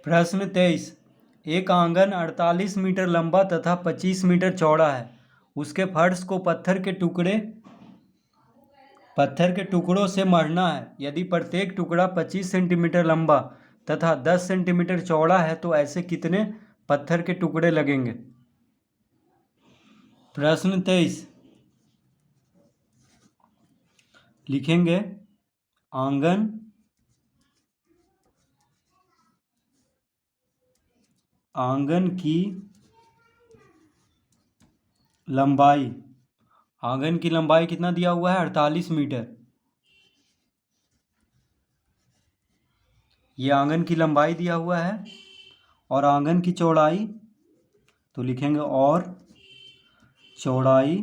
प्रश्न 23। एक आंगन 48 मीटर लंबा तथा 25 मीटर चौड़ा है। उसके फर्श को पत्थर के टुकड़ों से मढ़ना है। यदि प्रत्येक टुकड़ा 25 सेंटीमीटर लंबा तथा 10 सेंटीमीटर चौड़ा है तो ऐसे कितने पत्थर के टुकड़े लगेंगे। प्रश्न 23। लिखेंगे आंगन की लंबाई कितना दिया हुआ है 48 मीटर। ये आंगन की लंबाई दिया हुआ है और आंगन की चौड़ाई तो लिखेंगे और चौड़ाई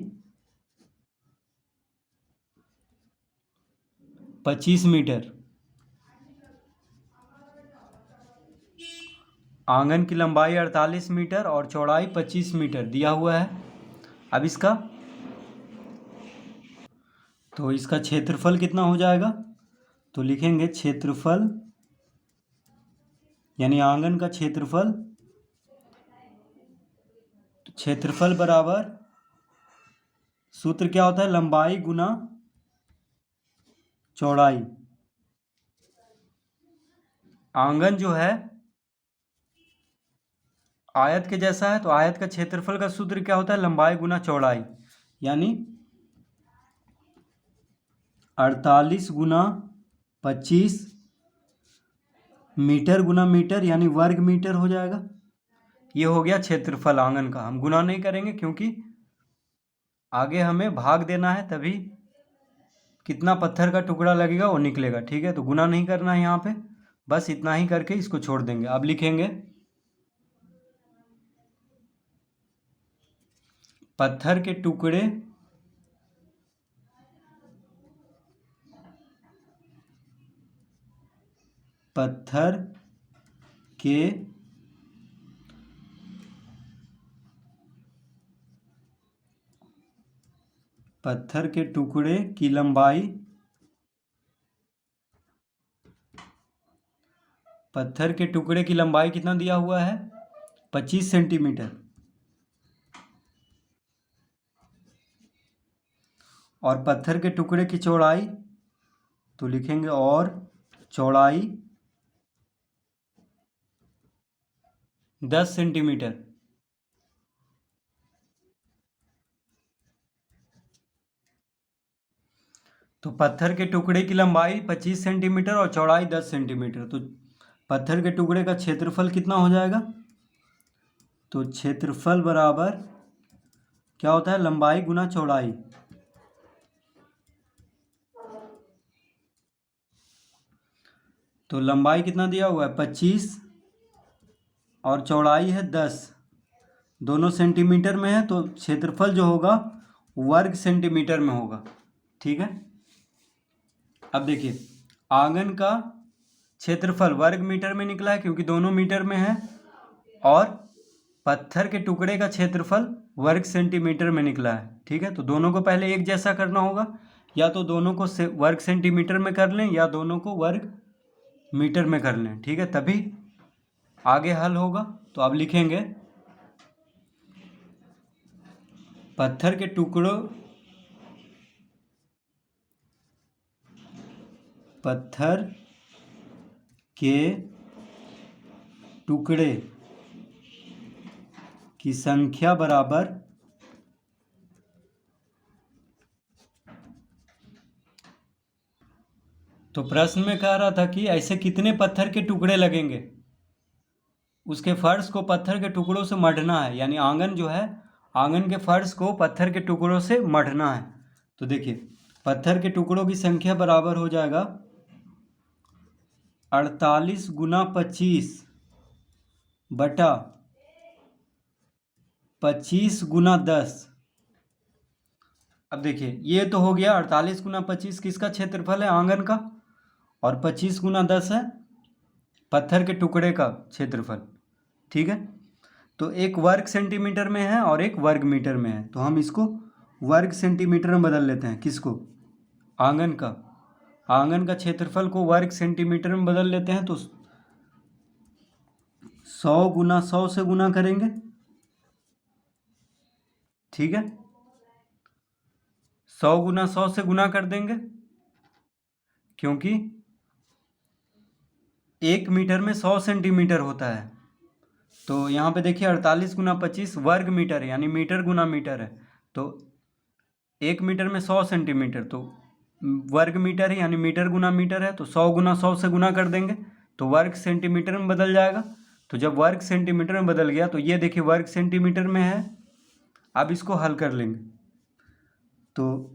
25 मीटर। आंगन की लंबाई 48 मीटर और चौड़ाई 25 मीटर दिया हुआ है। अब इसका क्षेत्रफल कितना हो जाएगा तो लिखेंगे क्षेत्रफल यानी आंगन का क्षेत्रफल बराबर सूत्र क्या होता है लंबाई गुना चौड़ाई। आंगन जो है आयत के जैसा है तो आयत का क्षेत्रफल का सूत्र क्या होता है लंबाई गुना चौड़ाई यानी 48 गुना 25 मीटर गुना मीटर यानी वर्ग मीटर हो जाएगा। ये हो गया क्षेत्रफल आंगन का। हम गुना नहीं करेंगे क्योंकि आगे हमें भाग देना है, तभी कितना पत्थर का टुकड़ा लगेगा वो निकलेगा। ठीक है, तो गुना नहीं करना है यहाँ पे, बस इतना ही करके इसको छोड़ देंगे। अब लिखेंगे पत्थर के टुकड़े पत्थर के टुकड़े की लंबाई कितना दिया हुआ है 25 सेंटीमीटर और पत्थर के टुकड़े की चौड़ाई तो लिखेंगे और चौड़ाई 10 सेंटीमीटर। तो पत्थर के टुकड़े की लंबाई 25 सेंटीमीटर और चौड़ाई 10 सेंटीमीटर। तो पत्थर के टुकड़े का क्षेत्रफल कितना हो जाएगा तो क्षेत्रफल बराबर क्या होता है लंबाई गुना चौड़ाई। तो लंबाई कितना दिया हुआ है 25 और चौड़ाई है 10, दोनों सेंटीमीटर में है तो क्षेत्रफल जो होगा वर्ग सेंटीमीटर में होगा। ठीक है, अब देखिए आंगन का क्षेत्रफल वर्ग मीटर में निकला है क्योंकि दोनों मीटर में है, और पत्थर के टुकड़े का क्षेत्रफल वर्ग सेंटीमीटर में निकला है। ठीक है, तो दोनों को पहले एक जैसा करना होगा, या तो दोनों को वर्ग सेंटीमीटर में कर लें या दोनों को वर्ग मीटर में कर लें। ठीक है, तभी आगे हल होगा। तो अब लिखेंगे पत्थर के टुकड़े की संख्या बराबर तो प्रश्न में कह रहा था कि ऐसे कितने पत्थर के टुकड़े लगेंगे। उसके फर्श को पत्थर के टुकड़ों से मढ़ना है, यानी आंगन जो है आंगन के फर्श को पत्थर के टुकड़ों से मढ़ना है। तो देखिए पत्थर के टुकड़ों की संख्या बराबर हो जाएगा 48 गुना 25 बटा 25 गुना 10। अब देखिए ये तो हो गया 48 गुना 25 किसका क्षेत्रफल है आंगन का, और 25 गुना 10 है पत्थर के टुकड़े का क्षेत्रफल। ठीक है, तो एक वर्ग सेंटीमीटर में है और एक वर्ग मीटर में है, तो हम इसको वर्ग सेंटीमीटर में बदल लेते हैं। किसको आंगन का क्षेत्रफल को वर्ग सेंटीमीटर में बदल लेते हैं। तो 100 से गुना करेंगे, ठीक है। 100 से गुना कर देंगे, क्योंकि 1 मीटर में 100 सेंटीमीटर होता है। तो यहाँ पे देखिए 48 गुना 25 वर्ग मीटर है, यानी मीटर गुना मीटर है। तो 1 मीटर में 100 सेंटीमीटर, तो वर्ग मीटर है, यानी मीटर गुना मीटर है। तो 100 से गुना कर देंगे तो वर्ग सेंटीमीटर में बदल जाएगा। तो जब वर्ग सेंटीमीटर में बदल गया तो ये देखिए वर्ग सेंटीमीटर में है। अब इसको हल कर लेंगे। तो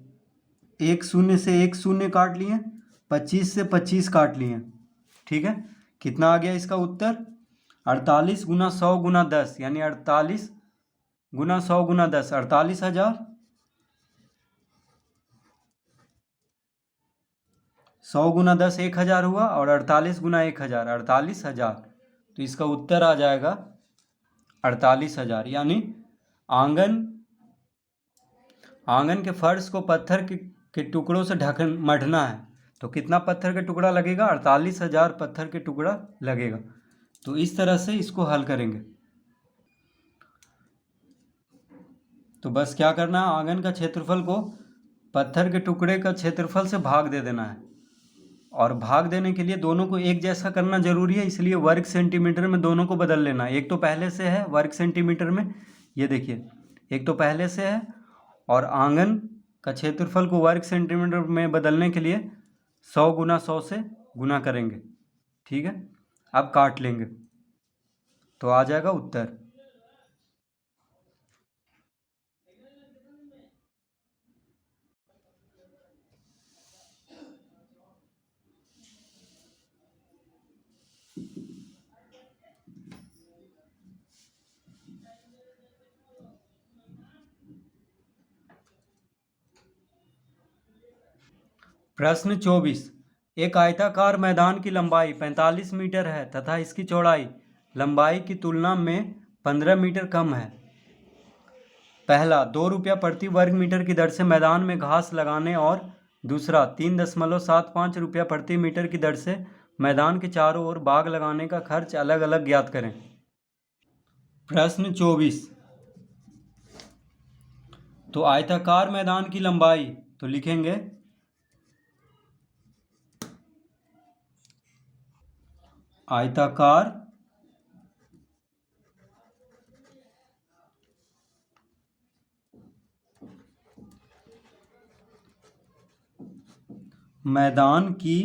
1 शून्य से 1 शून्य काट लिए, 25 से 25 काट लिए, ठीक है। कितना आ गया इसका उत्तर? 48 गुना 100 गुना 10, यानी 48 गुना 100 गुना 10, 48,000। 100 गुना 10 1,000 हुआ, और 48 गुना 1,000 48,000। तो इसका उत्तर आ जाएगा 48,000। यानी आंगन के फर्श को पत्थर के टुकड़ों से मढ़ना है। तो कितना पत्थर का टुकड़ा लगेगा? 48,000 पत्थर के टुकड़ा लगेगा। तो इस तरह से इसको हल करेंगे। तो बस क्या करना है, आंगन का क्षेत्रफल को पत्थर के टुकड़े का क्षेत्रफल से भाग दे देना है। और भाग देने के लिए दोनों को एक जैसा करना जरूरी है, इसलिए वर्ग सेंटीमीटर में दोनों को बदल लेना है। एक तो पहले से है वर्ग सेंटीमीटर में, ये देखिए एक तो पहले से है, और आंगन का क्षेत्रफल को वर्ग सेंटीमीटर में बदलने के लिए 100 गुना 100 से गुना करेंगे, ठीक है। अब काट लेंगे तो आ जाएगा उत्तर। प्रश्न 24। एक आयताकार मैदान की लंबाई 45 मीटर है तथा इसकी चौड़ाई लंबाई की तुलना में 15 मीटर कम है। पहला, 2 रुपया प्रति वर्ग मीटर की दर से मैदान में घास लगाने, और दूसरा 3.75 रुपया प्रति मीटर की दर से मैदान के चारों ओर बाग लगाने का खर्च अलग अलग ज्ञात करें। प्रश्न 24। तो आयताकार मैदान की लंबाई, तो लिखेंगे आयताकार मैदान की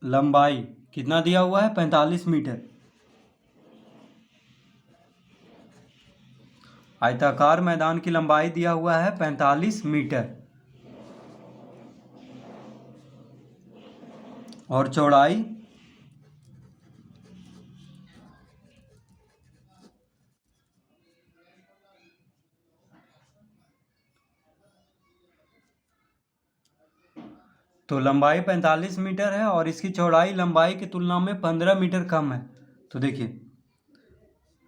लंबाई कितना दिया हुआ है? 45 मीटर। आयताकार मैदान की लंबाई दिया हुआ है 45 मीटर, और चौड़ाई तो लंबाई 45 मीटर है और इसकी चौड़ाई लंबाई की तुलना में 15 मीटर कम है। तो देखिए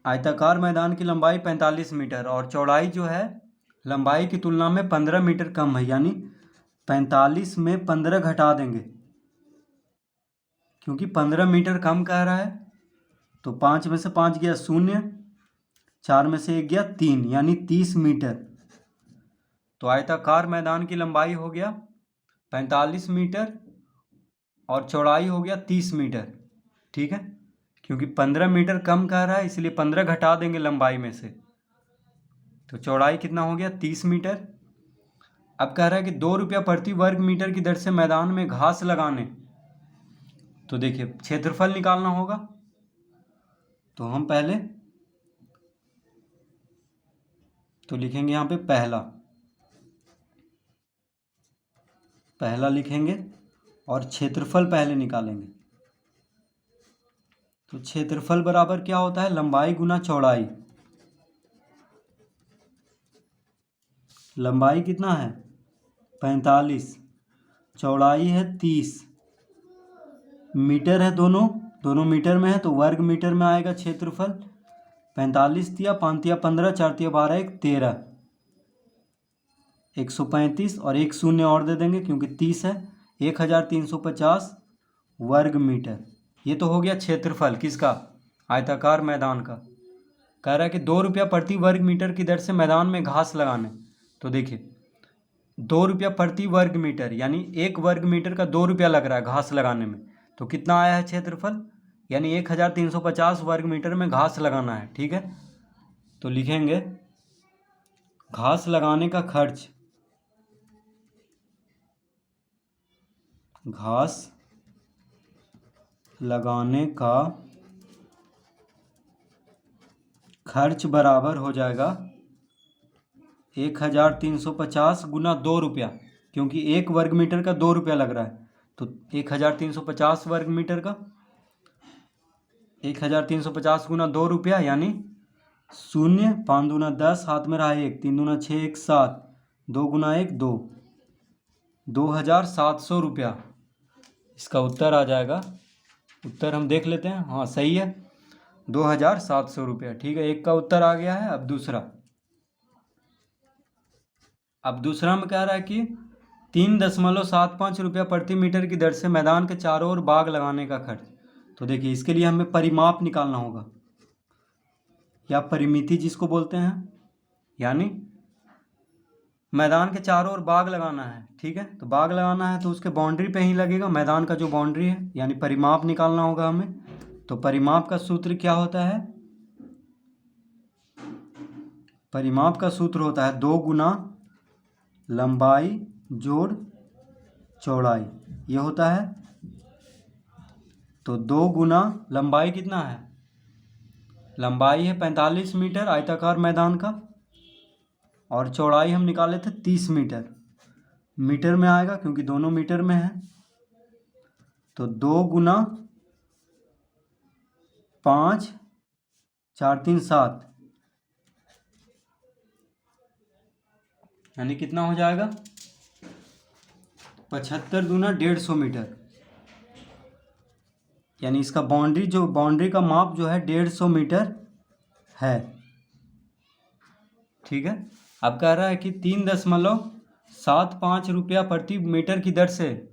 आयताकार मैदान की लंबाई 45 मीटर और चौड़ाई जो है लंबाई की तुलना में 15 मीटर कम है, यानी 45 में 15 घटा देंगे, क्योंकि 15 मीटर कम कह रहा है। तो 5 में से 5 गया 0, 4 में से 1 गया 3, यानी 30 मीटर। तो आयताकार मैदान की लंबाई हो गया 45 मीटर और चौड़ाई हो गया 30 मीटर, ठीक है। क्योंकि 15 मीटर कम कह रहा है इसलिए 15 घटा देंगे लंबाई में से, तो चौड़ाई कितना हो गया 30 मीटर। अब कह रहा है कि 2 रुपया प्रति वर्ग मीटर की दर से मैदान में घास लगाने। तो देखिए क्षेत्रफल निकालना होगा, तो हम पहले तो लिखेंगे यहाँ पे पहला लिखेंगे और क्षेत्रफल पहले निकालेंगे। तो क्षेत्रफल बराबर क्या होता है? लंबाई गुना चौड़ाई। लंबाई कितना है? 45, चौड़ाई है 30, मीटर है, दोनों मीटर में है, तो वर्ग मीटर में आएगा क्षेत्रफल। 45 दिया, 5 दिया 15, 4 दिया 12, 1 13, 135 और 1 शून्य और दे देंगे क्योंकि 30 है, 1350 वर्ग मीटर। ये तो हो गया क्षेत्रफल किसका, आयताकार मैदान का। कह रहा है कि 2 रुपया प्रति वर्ग मीटर की दर से मैदान में घास लगाने। तो देखिए 2 रुपया प्रति वर्ग मीटर यानी 1 वर्ग मीटर का 2 रुपया लग रहा है घास लगाने में। तो कितना आया है क्षेत्रफल, यानी 1350 वर्ग मीटर में घास लगाना है। ठीक है, तो लिखेंगे घास लगाने का खर्च, घास लगाने का खर्च बराबर हो जाएगा 1350 गुना 2 रुपया, क्योंकि 1 वर्ग मीटर का 2 रुपया लग रहा है। तो 1350 वर्ग मीटर का 1350 गुना 2 रुपया यानी 0, 5 दूना 10, हाथ में रहा 1, 3 दूना 6, 1 7, 2 गुना 1 2, 2700 रुपया इसका उत्तर आ जाएगा। उत्तर हम देख लेते हैं, हाँ सही है 2700 रुपया। ठीक है, एक का उत्तर आ गया है। अब दूसरा में कह रहा है कि 3.75 रुपया प्रति मीटर की दर से मैदान के चारों ओर बाग लगाने का खर्च। तो देखिए इसके लिए हमें परिमाप निकालना होगा या परिमिति जिसको बोलते हैं, यानी मैदान के चारों ओर बाग लगाना है। ठीक है, तो बाग लगाना है तो उसके बाउंड्री पे ही लगेगा, मैदान का जो बाउंड्री है, यानी परिमाप निकालना होगा हमें। तो परिमाप का सूत्र क्या होता है, परिमाप का सूत्र होता है 2 गुना लंबाई जोड़ चौड़ाई, ये होता है। तो 2 गुना लंबाई कितना है, लंबाई है 45 मीटर आयताकार मैदान का, और चौड़ाई हम निकाले थे 30 मीटर, मीटर में आएगा क्योंकि दोनों मीटर में है। तो 2 गुना 5, 4 3 7, यानी कितना हो जाएगा 75 दूना 150 मीटर, यानी इसका बाउंड्री का माप जो है 150 मीटर है। ठीक है, अब कह रहा है कि 3.75 रुपया प्रति मीटर की दर से,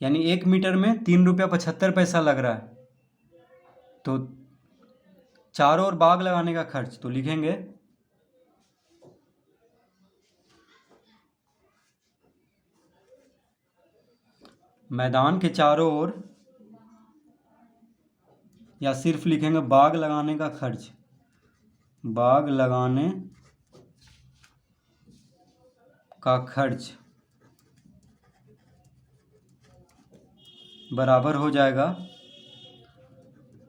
यानी 1 मीटर में 3 रुपया 75 पैसा लग रहा है। तो चारों ओर बाग लगाने का खर्च, तो लिखेंगे मैदान के चारों ओर, या सिर्फ लिखेंगे बाग लगाने का खर्च, बाग लगाने का खर्च बराबर हो जाएगा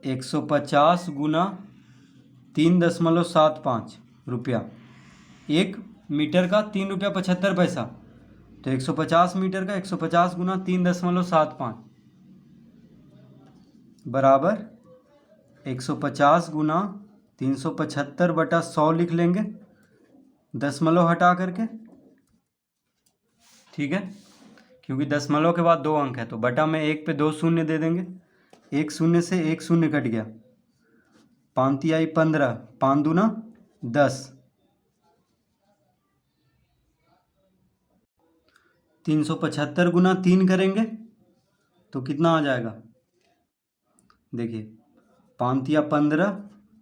150 गुना 3.75 रुपया। 1 मीटर का 3 रुपया 75 पैसा, तो 150 मीटर का 150 गुना 3.75 बराबर 150 गुना 375 बटा 100 लिख लेंगे, दशमलव हटा करके। ठीक है, क्योंकि दशमलव के बाद 2 अंक है, तो बटा में 1 पे 2 शून्य दे देंगे, 1 शून्य से 1 शून्य कट गया, 5 तिहाई 15, 5 दूना 10, 375 गुना 3 करेंगे तो कितना आ जाएगा, देखिए 5 तिया 15,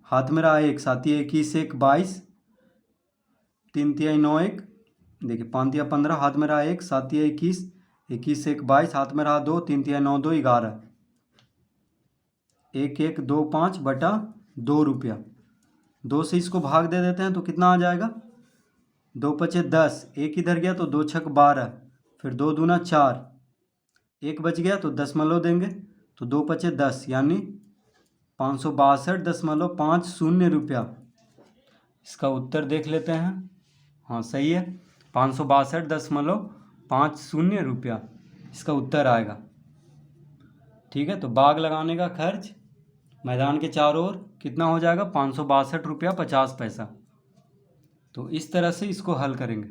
हाथ में रहा 1, 7 तिया 21, 1 22, 3 तिहाई 9 1, देखिए 5 तिया 15, हाथ में रहा 1, 7 तिया 21, 21 1 22, हाथ में रहा 2, 3 तिया 9 2 11, 1 1 2 5 बटा 2 रुपया। 2 से इसको भाग दे देते हैं तो कितना आ जाएगा, 2 पचे 10, 1 इधर गया तो 2 छक 12, फिर 2 दूना 4, 1 बच गया तो दशमलव देंगे, तो 2 पचे 10, यानी 562.50 रुपया। इसका उत्तर देख लेते हैं, हाँ सही है 562.50 रुपया इसका उत्तर आएगा। ठीक है, तो बाग लगाने का खर्च मैदान के चारों ओर कितना हो जाएगा 562 रुपया 50 पैसा। तो इस तरह से इसको हल करेंगे।